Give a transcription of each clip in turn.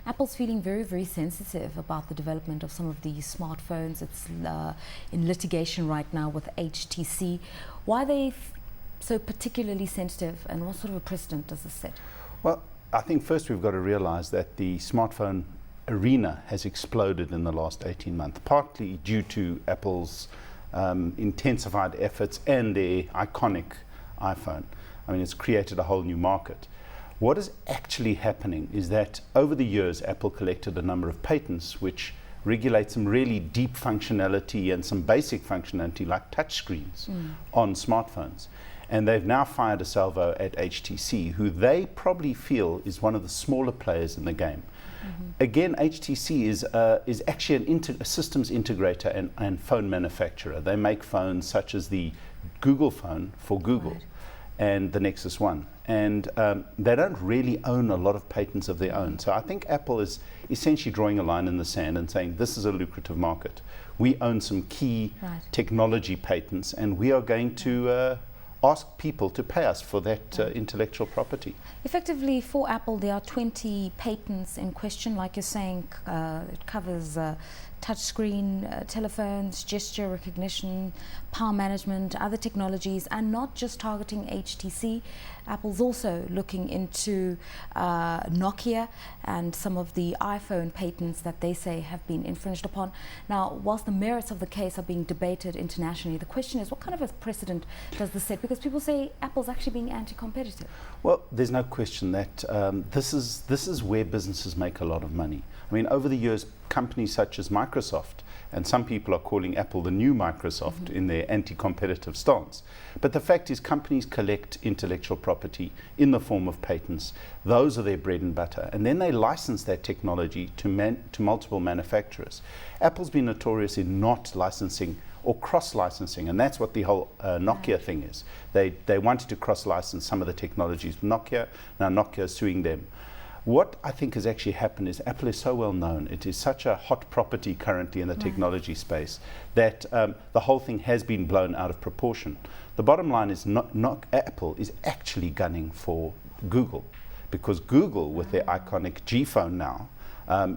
Apple's feeling very, very sensitive about the development of some of these smartphones. It's in litigation right now with HTC. Why are they so particularly sensitive, and what sort of a precedent does this set? Well, I think first we've got to realize that the smartphone arena has exploded in the last 18 months, partly due to Apple's intensified efforts and their iconic iPhone. I mean, it's created a whole new market. What is actually happening is that over the years, Apple collected a number of patents which regulate some really deep functionality and some basic functionality like touchscreens on smartphones. And they've now fired a salvo at HTC, who they probably feel is one of the smaller players in the game. Again, HTC is actually a systems integrator and phone manufacturer. They make phones such as the Google phone for Google and the Nexus One. And they don't really own a lot of patents of their own. So I think Apple is essentially drawing a line in the sand and saying, this is a lucrative market. We own some key technology patents, and we are going to ask people to pay us for that intellectual property. Effectively, for Apple, there are 20 patents in question. Like you're saying, it covers touchscreen telephones, gesture recognition, power management, other technologies, and not just targeting HTC. Apple's also looking into Nokia and some of the iPhone patents that they say have been infringed upon. Now, whilst the merits of the case are being debated internationally, the question is, what kind of a precedent does this set? Because people say Apple's actually being anti-competitive. Well, there's no question that this is where businesses make a lot of money. I mean, over the years, companies such as Microsoft, and some people are calling Apple the new Microsoft in their anti-competitive stance. But the fact is, companies collect intellectual property in the form of patents. Those are their bread and butter. And then they license that technology to multiple manufacturers. Apple's been notorious in not licensing or cross-licensing, and that's what the whole Nokia thing is. They wanted to cross-license some of the technologies with Nokia. Now Nokia is suing them. What I think has actually happened is Apple is so well known, it is such a hot property currently in the technology space, that the whole thing has been blown out of proportion. The bottom line is not Apple is actually gunning for Google, because Google, with their iconic G phone now,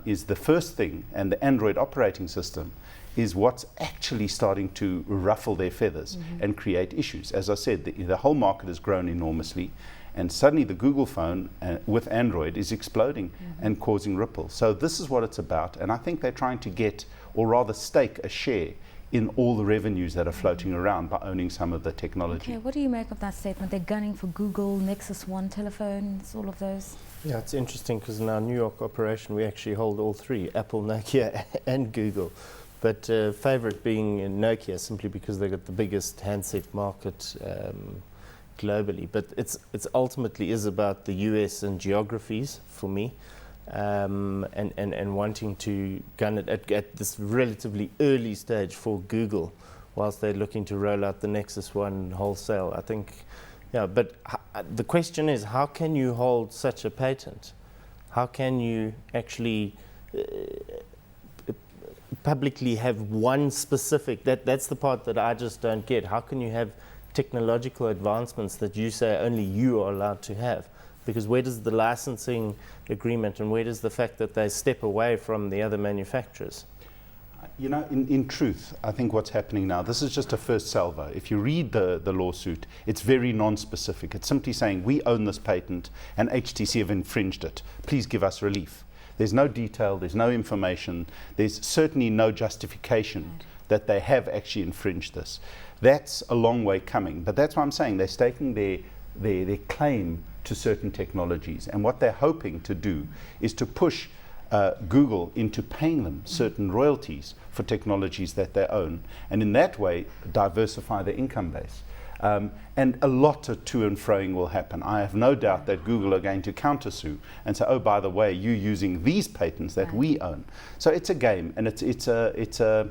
is the first thing, and the Android operating system is what's actually starting to ruffle their feathers and create issues. As I said, the whole market has grown enormously, and suddenly the Google phone with Android is exploding and causing ripples. So this is what it's about, and I think they're trying to get, or rather stake, a share in all the revenues that are floating around by owning some of the technology. Okay, what do you make of that statement? They're gunning for Google, Nexus One telephones, all of those? Yeah, it's interesting because in our New York operation we actually hold all three, Apple, Nokia and Google. But favorite being Nokia, simply because they've got the biggest handset market globally. But it's ultimately is about the US and geographies for me, and wanting to gun it at this relatively early stage for Google, whilst they're looking to roll out the Nexus One wholesale. I think, yeah, but the question is, how can you hold such a patent? How can you actually publicly have one specific, that's the part that I just don't get. How can you have technological advancements that you say only you are allowed to have? Because where does the licensing agreement, and where does the fact that they step away from the other manufacturers? You know, in truth, I think what's happening now, this is just a first salvo. If you read the lawsuit, it's very non-specific. It's simply saying, we own this patent and HTC have infringed it. Please give us relief. There's no detail, there's no information, there's certainly no justification that they have actually infringed this. That's a long way coming, but that's what I'm saying. They're staking their claim to certain technologies, and what they're hoping to do is to push Google into paying them certain royalties for technologies that they own, and in that way diversify their income base. And a lot of to and froing will happen. I have no doubt that Google are going to countersue and say, oh, by the way, you're using these patents that we own. So it's a game, and it's the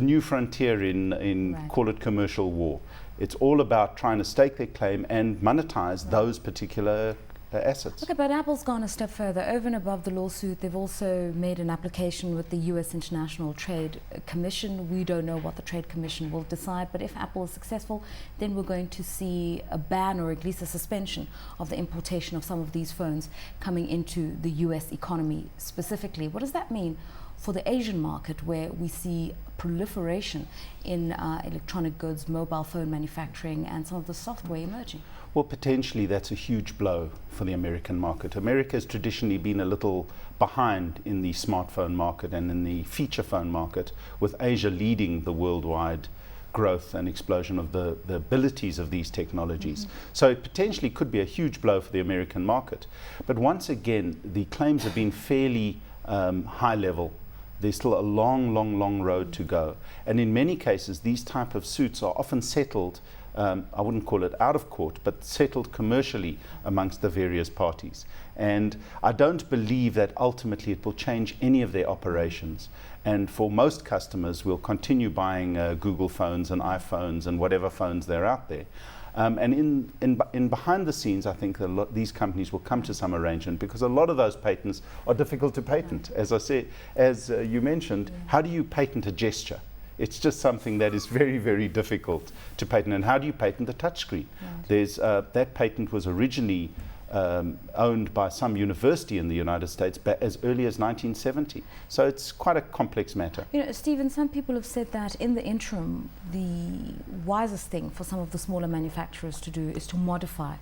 new frontier in call it commercial war. It's all about trying to stake their claim and monetize those particular assets. Okay, but Apple's gone a step further. Over and above the lawsuit, they've also made an application with the US International Trade Commission. We don't know what the Trade Commission will decide, but if Apple is successful, then we're going to see a ban or at least a suspension of the importation of some of these phones coming into the US economy specifically. What does that mean for the Asian market, where we see proliferation in electronic goods, mobile phone manufacturing, and some of the software emerging? Well, potentially that's a huge blow for the American market. America has traditionally been a little behind in the smartphone market and in the feature phone market, with Asia leading the worldwide growth and explosion of the abilities of these technologies. So it potentially could be a huge blow for the American market. But once again, the claims have been fairly high level. There's still a long road to go. And in many cases, these type of suits are often settled, I wouldn't call it out of court, but settled commercially amongst the various parties. And I don't believe that ultimately it will change any of their operations. And for most customers, we'll continue buying Google phones and iPhones and whatever phones there are out there. And in behind the scenes, I think these companies will come to some arrangement, because a lot of those patents are difficult to patent. As I said, as you mentioned, how do you patent a gesture? It's just something that is very difficult to patent. And how do you patent a touchscreen? There's that patent was originally owned by some university in the United States as early as 1970. So it's quite a complex matter. You know, Stephen, some people have said that in the interim, the wisest thing for some of the smaller manufacturers to do is to modify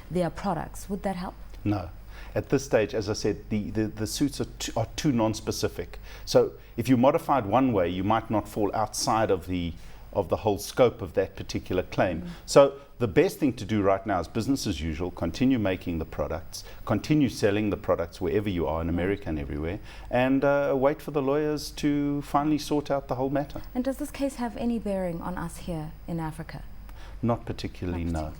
their products. Would that help? No. At this stage, as I said, the suits are too non-specific. So if you modify it one way, you might not fall outside of the whole scope of that particular claim. So the best thing to do right now is business as usual, continue making the products, continue selling the products wherever you are in America and everywhere, and wait for the lawyers to finally sort out the whole matter. And does this case have any bearing on us here in Africa? Not particularly, no.